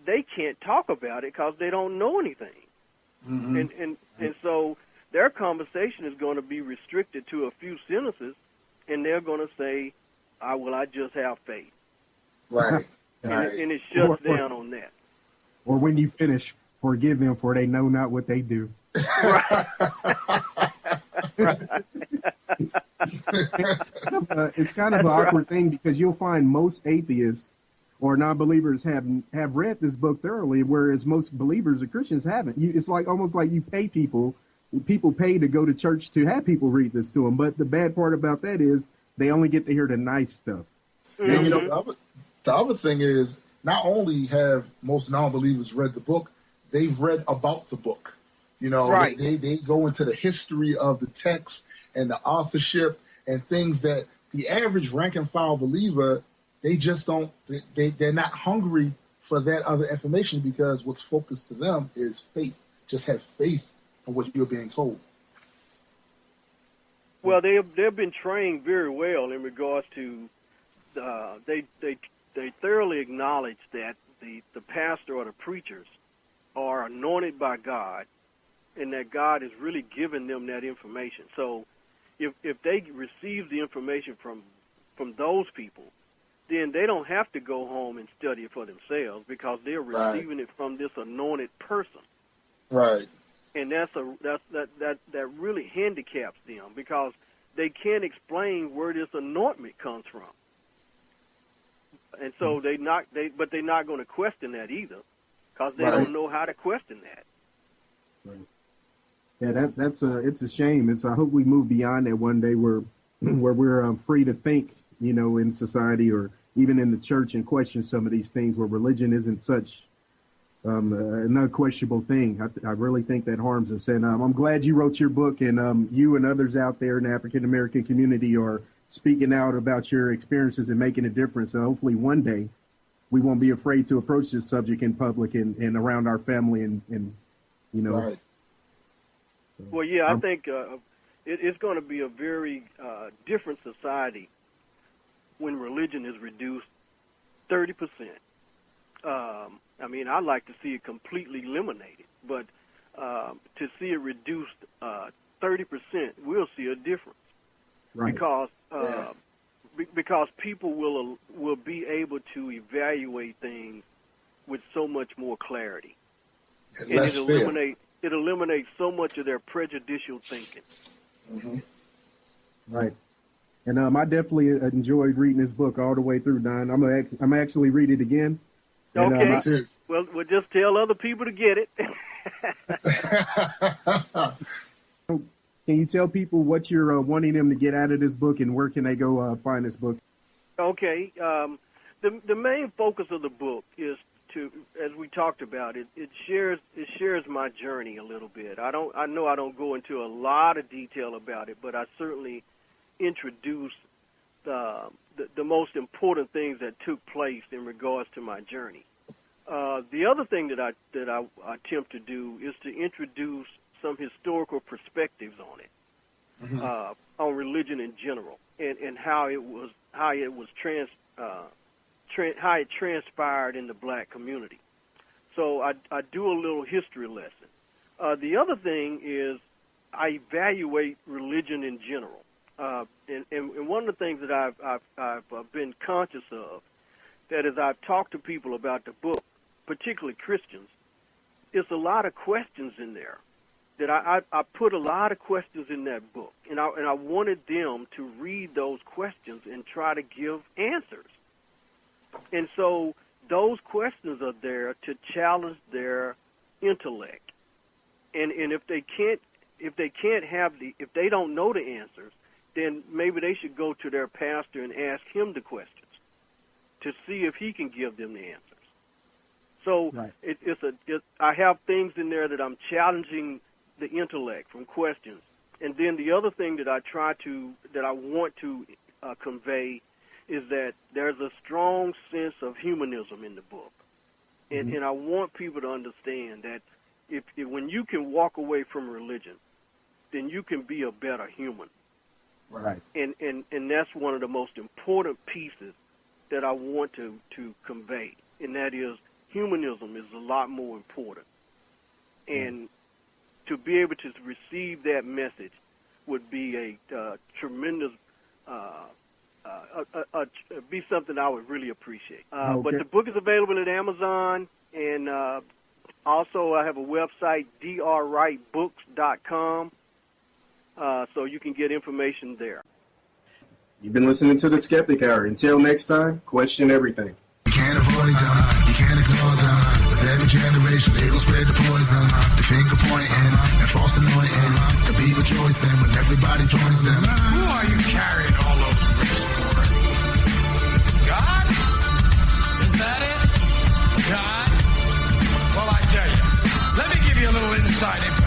they can't talk about it because they don't know anything. And so their conversation is going to be restricted to a few sentences, and they're going to say, I just have faith. Right. And it shuts down on that. Or when you finish, forgive them, for they know not what they do. Right. It's kind of an awkward thing, because you'll find most atheists or non-believers have read this book thoroughly, whereas most believers or Christians haven't. It's like almost like you pay people pay to go to church to have people read this to them. But the bad part about that is they only get to hear the nice stuff. Mm-hmm. And, you know, the other thing is, not only have most non-believers read the book, they've read about the book. You know, right. they go into the history of the text and the authorship and things that the average rank and file believer, they just don't, they're not hungry for that other information, because what's focused to them is faith. Just have faith in what you're being told. Well, they've been trained very well in regards to, they thoroughly acknowledge that the pastor or the preachers are anointed by God, and that God is really giving them that information. So if they receive the information from those people, then they don't have to go home and study it for themselves, because they're receiving it from this anointed person. Right. And that really handicaps them, because they can't explain where this anointment comes from. And so they're not going to question that either, because they don't know how to question that. Right. Yeah, it's a shame. I hope we move beyond that one day, where we're free to think, you know, in society or even in the church, and question some of these things, where religion isn't such an unquestionable thing. I really think that harms us. And I'm glad you wrote your book, and you and others out there in the African American community are speaking out about your experiences and making a difference. So hopefully one day we won't be afraid to approach this subject in public and around our family and you know. Right. Well, yeah, I think it's going to be a very different society when religion is reduced 30%. I mean, I'd like to see it completely eliminated, but to see it reduced 30%, we'll see a difference. Right. Because people will be able to evaluate things with so much more clarity, and it eliminates so much of their prejudicial thinking. Mm-hmm. Right. And I definitely enjoyed reading this book all the way through, Don. I'm actually read it again. And, okay. Well, we'll just tell other people to get it. Can you tell people what you're wanting them to get out of this book, and where can they go find this book? Okay. The main focus of the book is to, as we talked about, it shares my journey a little bit. I know I don't go into a lot of detail about it, but I certainly introduce the most important things that took place in regards to my journey. The other thing that I attempt to do is to introduce some historical perspectives on it, mm-hmm. On religion in general, and how it transpired in the black community. So I do a little history lesson. The other thing is I evaluate religion in general, and one of the things that I've been conscious of, that as I've talked to people about the book, particularly Christians, there's a lot of questions in there. That I put a lot of questions in that book, and I wanted them to read those questions and try to give answers. And so those questions are there to challenge their intellect. And if they don't know the answers, then maybe they should go to their pastor and ask him the questions to see if he can give them the answers. So right. I have things in there that I'm challenging the intellect from questions, and then the other thing that I want to convey is that there's a strong sense of humanism in the book, and I want people to understand that if when you can walk away from religion, then you can be a better human. Right. And that's one of the most important pieces that I want to convey, and that is humanism is a lot more important. And to be able to receive that message would be a tremendous, be something I would really appreciate. Okay. But the book is available at Amazon, and also I have a website, drwrightbooks.com, so you can get information there. You've been listening to The Skeptic Hour. Until next time, question everything. You can't avoid them, you can't ignore them. With every generation, they will spread the poison. The finger pointing, and false anointing. The be rejoicing when everybody joins them. Who are you carrying all those bricks for? God? Is that it? God? Well, I tell you, let me give you a little insight information.